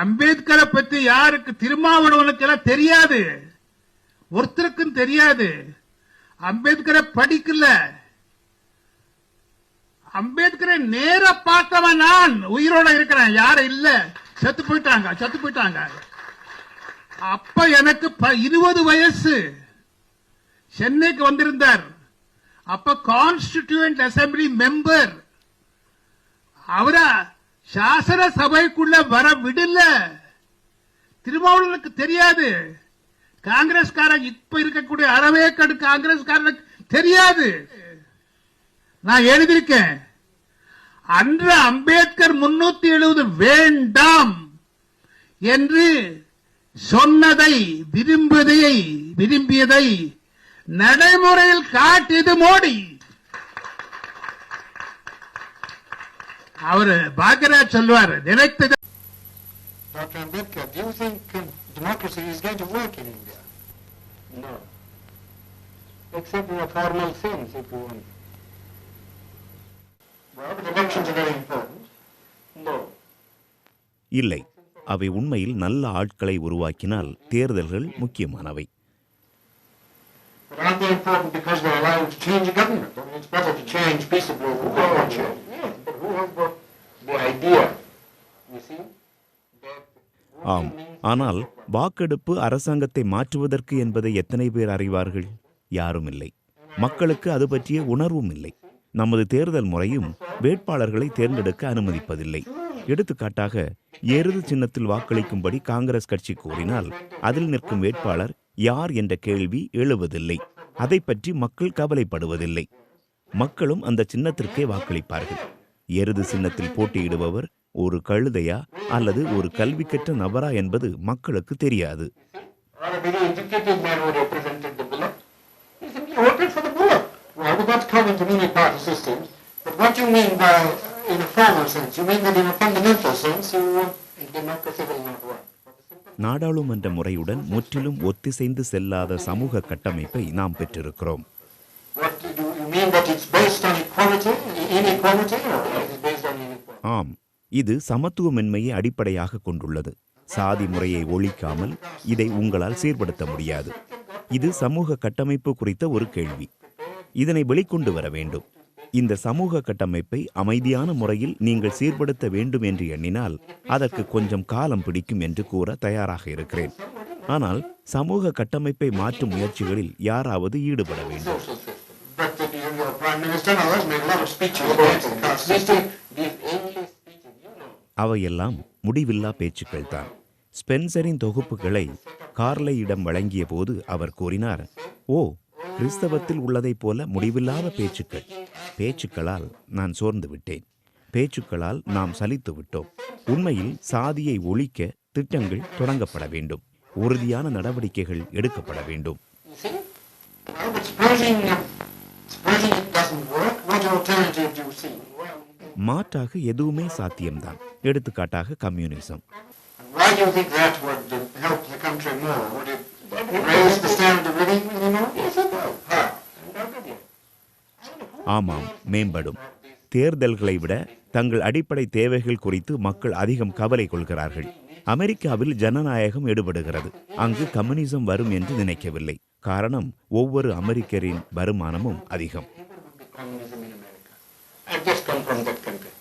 அம்பேத்கரை பற்றி யாருக்கு திருமாவளவனுக்கு எல்லாம் தெரியாது, ஒருத்தருக்கும் தெரியாது. அம்பேத்கரை படிக்கல. அம்பேத்கரை நேர பார்த்தவன் நான் உயிரோட இருக்கிறேன், யாரும் இல்ல, செத்து போயிட்டாங்க. அப்ப எனக்கு 20 வயசு. சென்னைக்கு வந்திருந்தார். அப்ப கான்ஸ்டிடியூயன்ட் அசம்பிளி மெம்பர். அவரா சாசன சபைக்குள்ள வர விடல. திருமாவளவனுக்கு தெரியாது. காங்கிரஸ்காரன் இப்ப இருக்கக்கூடிய அறவேக்கடு காங்கிரஸ்காரனுக்கு தெரியாது. நான் எழுதியிருக்கேன், அன்று அம்பேத்கர் 370 வேண்டாம் என்று சொன்னதை, விரும்பியதை நடைமுறையில் காட்டியது மோடி. அவர் பாக்யராஜ் சொல்வார், நினைத்தது. Dr. Ambedkar, do you think democracy is going to work in India? No. Except in a formal sense, if you want. Well, but elections are very important. No. இல்லை, அவை உண்மையில் நல்ல ஆட்களை உருவாக்கினால் தேர்தல்கள் முக்கியமானவை. But aren't they important because they're allowed to change the government? I mean, it's better to change peaceably than to change. Yes, but who has got the idea? You see? ஆம், ஆனால் வாக்கெடுப்பு அரசாங்கத்தை மாற்றுவதற்கு என்பதை எத்தனை பேர் அறிவார்கள்? யாரும் இல்லை. மக்களுக்கு அது பற்றிய உணர்வும் இல்லை. நமது தேர்தல் முறையும் வேட்பாளர்களை தேர்ந்தெடுக்க அனுமதிப்பதில்லை. எடுத்துக்காட்டாக, எருது சின்னத்தில் வாக்களிக்கும்படி காங்கிரஸ் கட்சி கூறினால் அதில் நிற்கும் வேட்பாளர் யார் என்ற கேள்வி எழுவதில்லை. அதை பற்றி மக்கள் கவலைப்படுவதில்லை. மக்களும் அந்த சின்னத்திற்கே வாக்களிப்பார்கள். எருது சின்னத்தில் போட்டியிடுபவர் ஒரு கழுதையா அல்லது ஒரு கல்வி கற்ற நபரா என்பது மக்களுக்கு தெரியாது. நாடாளுமன்ற முறையுடன் முற்றிலும் ஒத்திசைந்து செல்லாத சமூக கட்டமைப்பை நாம் பெற்றிருக்கிறோம். ஆம், இது சமத்துவமின்மையை அடிப்படையாக கொண்டுள்ளது. சாதி முறையை ஒழிக்காமல் இதை உங்களால் சீர்படுத்த முடியாது. இது சமூக கட்டமைப்பு குறித்த ஒரு கேள்வி. இதனை வெளிக்கொண்டு வர வேண்டும். இந்த சமூக கட்டமைப்பை அமைதியான முறையில் நீங்கள் சீர்படுத்த வேண்டும் என்று எண்ணினால் அதற்கு கொஞ்சம் காலம் பிடிக்கும் என்று கூற தயாராக இருக்கிறேன். ஆனால் சமூக கட்டமைப்பை மாற்றும் முயற்சிகளில் யாராவது ஈடுபட வேண்டும். அவையெல்லாம் முடிவில்லா பேச்சுக்கள் தான். ஸ்பென்சரின் தொகுப்புகளை கார்லையிடம் வழங்கிய போது அவர் கூறினார், ஓ, கிறிஸ்தவத்தில் உள்ளதைப் போல முடிவில்லாத பேச்சுக்கள். பேச்சுக்களால் நான் சோர்ந்து விட்டேன். பேச்சுக்களால் நாம் சலித்து விட்டோம். உண்மையில் சாதியை ஒழிக்க திட்டங்கள் தொடங்கப்பட வேண்டும். உறுதியான நடவடிக்கைகள் எடுக்கப்பட வேண்டும். மாற்றாக எதுவுமே சாத்தியம்தான். எடுத்துக்காட்டாக கம்யூனிசம். ஆமாம், மேம்படும். தேர்தல்களை விட தங்கள் அடிப்படை தேவைகள் குறித்து மக்கள் அதிகம் கவலை கொள்கிறார்கள். அமெரிக்காவில் ஜனநாயகம் எடுபடுகிறது. அங்கு கம்யூனிசம் வரும் என்று நினைக்கவில்லை. காரணம், ஒவ்வொரு அமெரிக்கரின் வருமானமும் அதிகம். I've just come from that country.